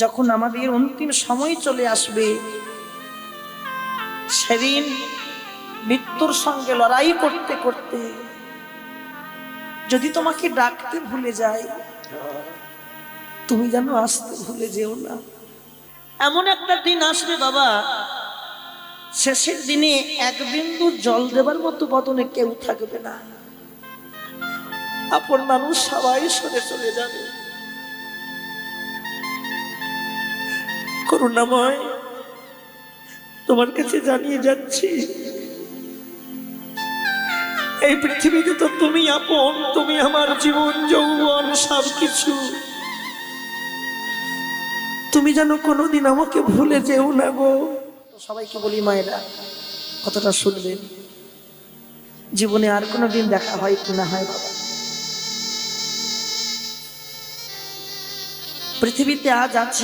যখন আমাদের অন্তিম সময় চলে আসবে, সেদিন মৃত্যুর সঙ্গে লড়াই করতে করতে যদি তোমাকে ডাকতে ভুলে যাই, তুমি যেন আসতে ভুলে যেও না। এমন একটা দিন আসবে বাবা, শেষের দিনে এক বিন্দু জল দেবার মতো বদনে কেউ থাকবে না। আপন মানুষ সবাই সরে চলে যাবে। করুণাময়, তোমার কাছে জানিয়ে যাচ্ছি, এই পৃথিবীতে তো তুমি আপন, তুমি আমার জীবন যৌবন সবকিছু। তুমি যেন কোনোদিন আমাকে ভুলে যেও না গো। সবাইকে বলি মায়েরা, কতটা শুনবেন, জীবনে আর কোনোদিন দেখা হয় কি না হয় বাবা, পৃথিবীতে আজ আছে